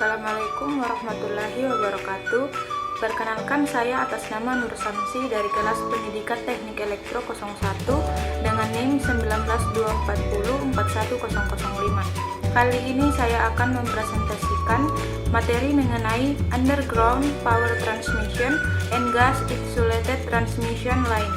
Assalamualaikum warahmatullahi wabarakatuh. Perkenalkan, saya atas nama Nur Samsi dari kelas Pendidikan Teknik Elektro 01 dengan NIM 19240410005. Kali ini saya akan mempresentasikan materi mengenai Underground Power Transmission and Gas Insulated Transmission Line.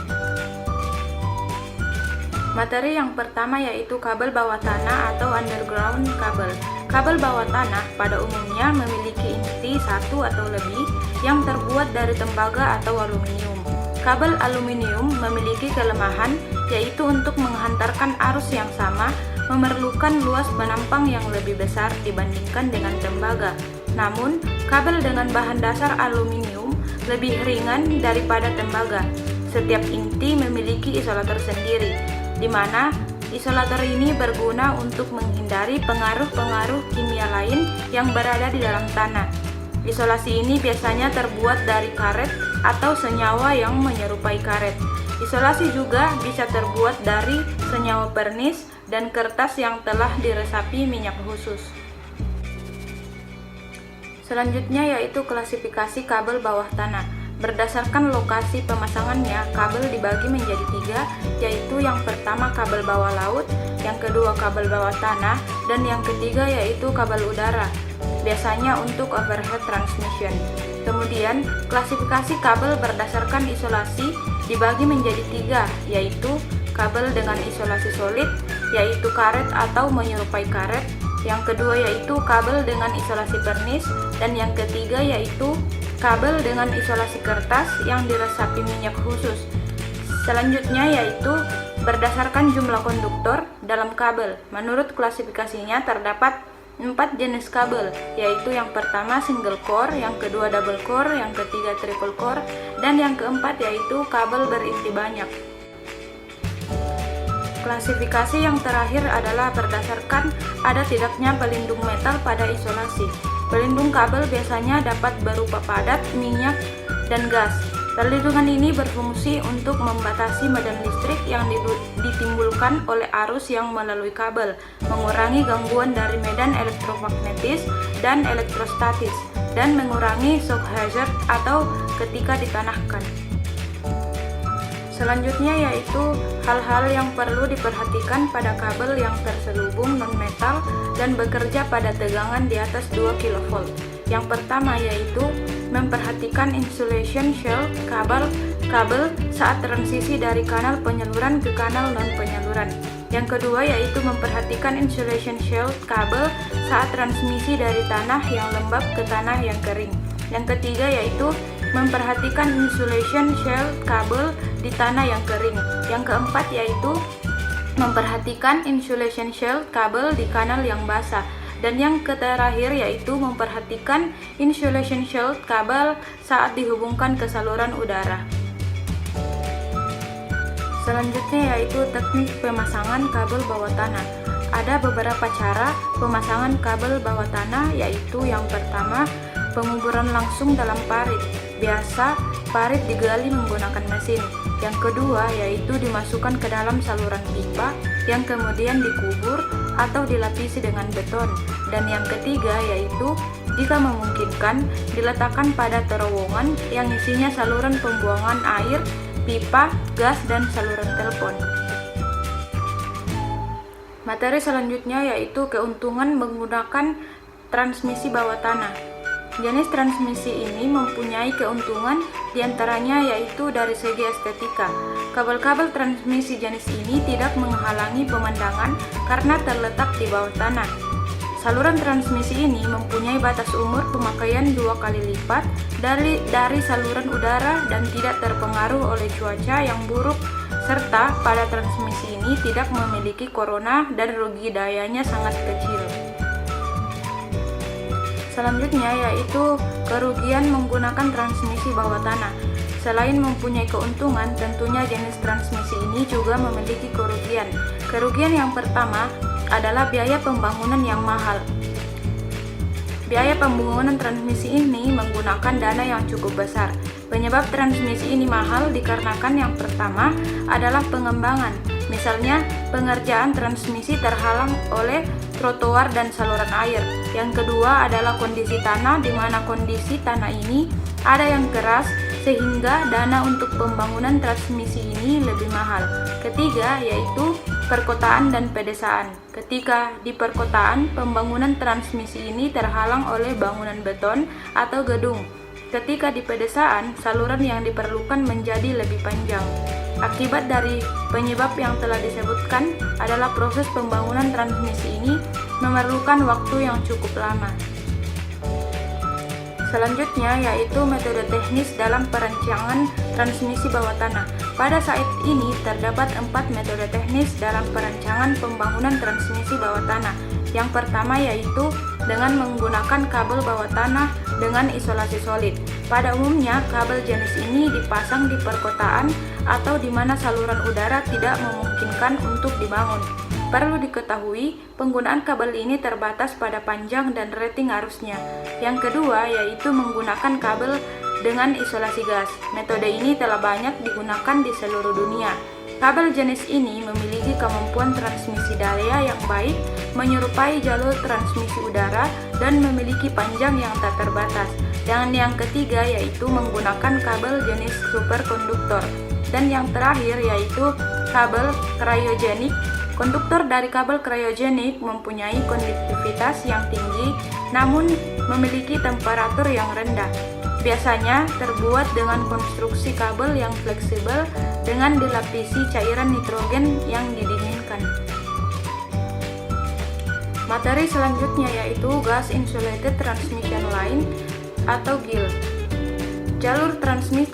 Materi yang pertama yaitu kabel bawah tanah atau underground kabel. Kabel bawah tanah pada umumnya memiliki inti satu atau lebih yang terbuat dari tembaga atau aluminium. Kabel aluminium memiliki kelemahan yaitu untuk menghantarkan arus yang sama memerlukan luas penampang yang lebih besar dibandingkan dengan tembaga. Namun, kabel dengan bahan dasar aluminium lebih ringan daripada tembaga. Setiap inti memiliki isolator sendiri, di mana isolator ini berguna untuk menghindari pengaruh-pengaruh kimia lain yang berada di dalam tanah. Isolasi ini biasanya terbuat dari karet atau senyawa yang menyerupai karet. Isolasi juga bisa terbuat dari senyawa pernis dan kertas yang telah diresapi minyak khusus. Selanjutnya yaitu klasifikasi kabel bawah tanah. Berdasarkan lokasi pemasangannya, kabel dibagi menjadi tiga, yaitu yang pertama kabel bawah laut, yang kedua kabel bawah tanah, dan yang ketiga yaitu kabel udara, biasanya untuk overhead transmission. Kemudian, klasifikasi kabel berdasarkan isolasi dibagi menjadi tiga, yaitu kabel dengan isolasi solid, yaitu karet atau menyerupai karet, yang kedua yaitu kabel dengan isolasi pernis, dan yang ketiga yaitu kabel dengan isolasi kertas yang diresapi minyak khusus. Selanjutnya yaitu berdasarkan jumlah konduktor dalam kabel. Menurut klasifikasinya terdapat 4 jenis kabel, yaitu yang pertama single core, yang kedua double core, yang ketiga triple core, dan yang keempat yaitu kabel berinti banyak. Klasifikasi yang terakhir adalah berdasarkan ada tidaknya pelindung metal pada isolasi. Pelindung kabel biasanya dapat berupa padat, minyak, dan gas. Perlindungan ini berfungsi untuk membatasi medan listrik yang ditimbulkan oleh arus yang melalui kabel, mengurangi gangguan dari medan elektromagnetis dan elektrostatis, dan mengurangi shock hazard atau ketika ditanahkan. Selanjutnya yaitu hal-hal yang perlu diperhatikan pada kabel yang terselubung non-metal dan bekerja pada tegangan di atas 2 kV. Yang pertama yaitu memperhatikan insulation shell kabel saat transisi dari kanal penyaluran ke kanal non-penyaluran. Yang kedua yaitu memperhatikan insulation shell kabel saat transmisi dari tanah yang lembab ke tanah yang kering. Yang ketiga yaitu memperhatikan insulation shell kabel di tanah yang kering. Yang keempat yaitu memperhatikan insulation shell kabel di kanal yang basah. Dan yang terakhir yaitu memperhatikan insulation shell kabel saat dihubungkan ke saluran udara. Selanjutnya yaitu teknik pemasangan kabel bawah tanah. Ada beberapa cara pemasangan kabel bawah tanah, yaitu yang pertama penguburan langsung dalam parit. Biasa parit digali menggunakan mesin. Yang kedua yaitu dimasukkan ke dalam saluran pipa yang kemudian dikubur atau dilapisi dengan beton. Dan yang ketiga yaitu jika memungkinkan diletakkan pada terowongan yang isinya saluran pembuangan air, pipa, gas, dan saluran telepon. Materi selanjutnya yaitu keuntungan menggunakan transmisi bawah tanah. Jenis transmisi ini mempunyai keuntungan diantaranya yaitu dari segi estetika. Kabel-kabel transmisi jenis ini tidak menghalangi pemandangan karena terletak di bawah tanah. Saluran transmisi ini mempunyai batas umur pemakaian 2 kali lipat dari saluran udara dan tidak terpengaruh oleh cuaca yang buruk, serta pada transmisi ini tidak memiliki corona dan rugi dayanya sangat kecil. Selanjutnya yaitu kerugian menggunakan transmisi bawah tanah. Selain mempunyai keuntungan, tentunya jenis transmisi ini juga memiliki kerugian. Kerugian yang pertama adalah biaya pembangunan yang mahal. Biaya pembangunan transmisi ini menggunakan dana yang cukup besar. Penyebab transmisi ini mahal dikarenakan yang pertama adalah pengembangan. Misalnya, pengerjaan transmisi terhalang oleh trotoar dan saluran air. Yang kedua adalah kondisi tanah, di mana kondisi tanah ini ada yang keras sehingga dana untuk pembangunan transmisi ini lebih mahal. Ketiga yaitu perkotaan dan pedesaan. Ketika di perkotaan, pembangunan transmisi ini terhalang oleh bangunan beton atau gedung. Ketika di pedesaan, saluran yang diperlukan menjadi lebih panjang. Akibat dari penyebab yang telah disebutkan adalah proses pembangunan transmisi ini memerlukan waktu yang cukup lama. Selanjutnya yaitu metode teknis dalam perancangan transmisi bawah tanah. Pada saat ini terdapat 4 metode teknis dalam perancangan pembangunan transmisi bawah tanah. Yang pertama yaitu dengan menggunakan kabel bawah tanah dengan isolasi solid. Pada umumnya kabel jenis ini dipasang di perkotaan atau di mana saluran udara tidak memungkinkan untuk dibangun. Perlu diketahui, penggunaan kabel ini terbatas pada panjang dan rating arusnya. Yang kedua yaitu menggunakan kabel dengan isolasi gas. Metode ini telah banyak digunakan di seluruh dunia. Kabel jenis ini memiliki kemampuan transmisi daya yang baik, menyerupai jalur transmisi udara, dan memiliki panjang yang tak terbatas. Dan yang ketiga yaitu menggunakan kabel jenis superkonduktor. Dan yang terakhir yaitu kabel cryogenik. Konduktor dari kabel cryogenik mempunyai konduktivitas yang tinggi namun memiliki temperatur yang rendah. Biasanya terbuat dengan konstruksi kabel yang fleksibel dengan dilapisi cairan nitrogen yang didinginkan. Materi selanjutnya yaitu Gas Insulated Transmission Line atau GIL. Jalur transmisi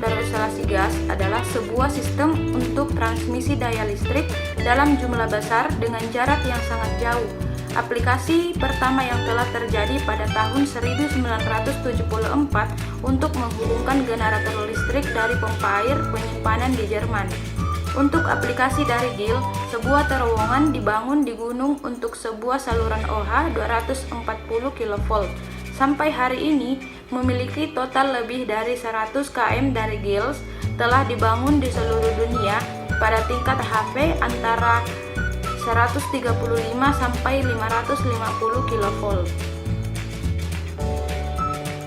terisolasi gas adalah sebuah sistem untuk transmisi daya listrik dalam jumlah besar dengan jarak yang sangat jauh. Aplikasi pertama yang telah terjadi pada tahun 1974 untuk menghubungkan generator listrik dari pompa air penyimpanan di Jerman. Untuk aplikasi dari GIL, sebuah terowongan dibangun di gunung untuk sebuah saluran OH 240 kV. Sampai hari ini, memiliki total lebih dari 100 km dari GILs telah dibangun di seluruh dunia pada tingkat HP antara 135 sampai 550 kV.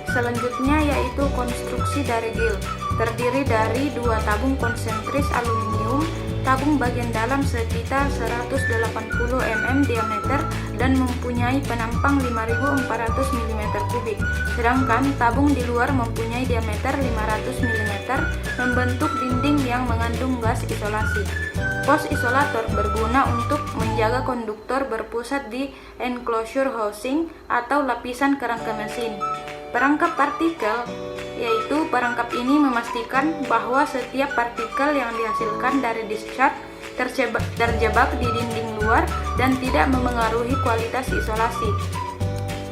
Selanjutnya yaitu konstruksi dari GIL, terdiri dari 2 tabung konsentris aluminium, tabung bagian dalam sekitar 180 mm diameter dan mempunyai penampang 5400 mm3, sedangkan tabung di luar mempunyai diameter 500 mm membentuk dinding yang mengandung gas isolasi. Pos isolator berguna untuk menjaga konduktor berpusat di enclosure housing atau lapisan kerangka mesin. Perangkap partikel, yaitu perangkap ini memastikan bahwa setiap partikel yang dihasilkan dari discharge terjebak di dinding luar dan tidak memengaruhi kualitas isolasi.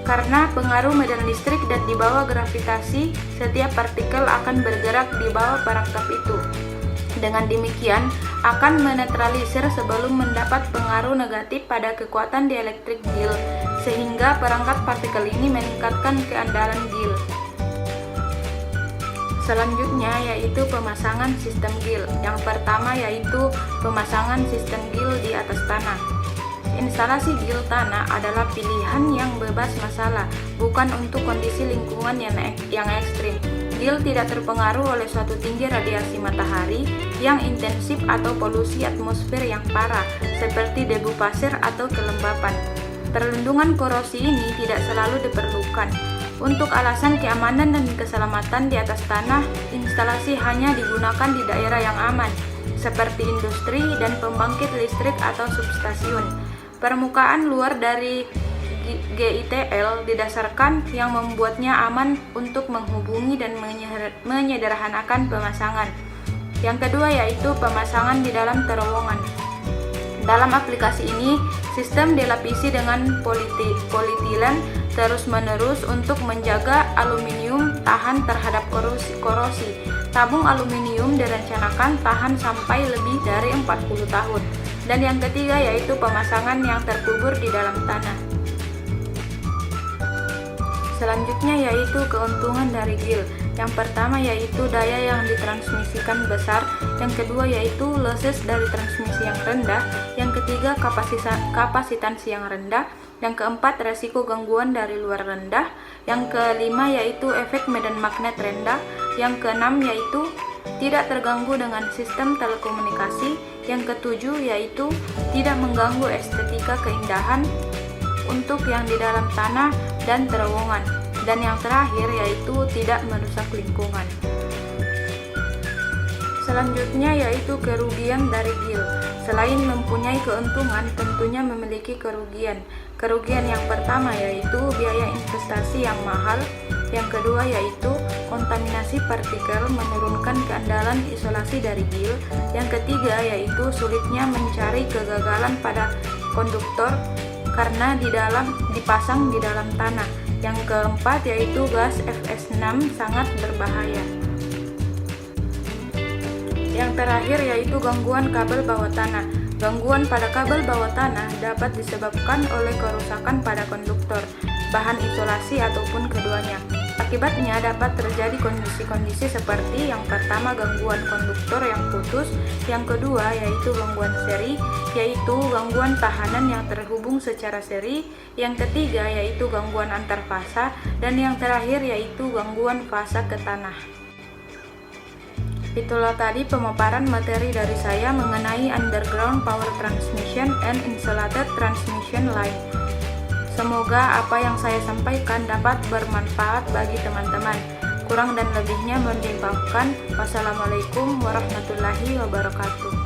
Karena pengaruh medan listrik dan di bawah gravitasi, setiap partikel akan bergerak di bawah perangkap itu. Dengan demikian, akan menetralisir sebelum mendapat pengaruh negatif pada kekuatan dielektrik GIL, sehingga perangkat partikel ini meningkatkan keandalan GIL. Selanjutnya yaitu pemasangan sistem GIL. Yang pertama yaitu pemasangan sistem GIL di atas tanah. Instalasi GIL tanah adalah pilihan yang bebas masalah, bukan untuk kondisi lingkungan yang ekstrim. GIL tidak terpengaruh oleh suatu tinggi radiasi matahari yang intensif atau polusi atmosfer yang parah, seperti debu pasir atau kelembapan. Perlindungan korosi ini tidak selalu diperlukan. Untuk alasan keamanan dan keselamatan di atas tanah, instalasi hanya digunakan di daerah yang aman, seperti industri dan pembangkit listrik atau substasiun. Permukaan luar dari GITL didasarkan yang membuatnya aman untuk menghubungi dan menyederhanakan pemasangan. Yang kedua yaitu pemasangan di dalam terowongan. Dalam aplikasi ini, sistem dilapisi dengan polietilen terus-menerus untuk menjaga aluminium tahan terhadap korosi. Tabung aluminium direncanakan tahan sampai lebih dari 40 tahun. Dan yang ketiga yaitu pemasangan yang terkubur di dalam tanah. Selanjutnya yaitu keuntungan dari GIL. Yang pertama yaitu daya yang ditransmisikan besar, yang kedua yaitu losses dari transmisi yang rendah, yang ketiga kapasitansi yang rendah, yang keempat resiko gangguan dari luar rendah, yang kelima yaitu efek medan magnet rendah, yang keenam yaitu tidak terganggu dengan sistem telekomunikasi, yang ketujuh yaitu tidak mengganggu estetika keindahan untuk yang di dalam tanah dan terowongan, dan yang terakhir yaitu tidak merusak lingkungan. Selanjutnya yaitu kerugian dari GIL. Selain mempunyai keuntungan, tentunya memiliki kerugian. Kerugian yang pertama yaitu biaya investasi yang mahal, yang kedua yaitu kontaminasi partikel menurunkan keandalan isolasi dari GIL, yang ketiga yaitu sulitnya mencari kegagalan pada konduktor karena dipasang di dalam tanah, yang keempat yaitu gas FS6 sangat berbahaya. Yang terakhir yaitu gangguan kabel bawah tanah. Gangguan pada kabel bawah tanah dapat disebabkan oleh kerusakan pada konduktor, bahan isolasi ataupun keduanya. Akibatnya dapat terjadi kondisi-kondisi seperti yang pertama gangguan konduktor yang putus, yang kedua yaitu gangguan seri, yaitu gangguan tahanan yang terhubung secara seri, yang ketiga yaitu gangguan antar fasa, dan yang terakhir yaitu gangguan fasa ke tanah. Itulah tadi pemaparan materi dari saya mengenai underground power transmission and insulated transmission line. Semoga apa yang saya sampaikan dapat bermanfaat bagi teman-teman. Kurang dan lebihnya mohon dimaafkan. Wassalamualaikum warahmatullahi wabarakatuh.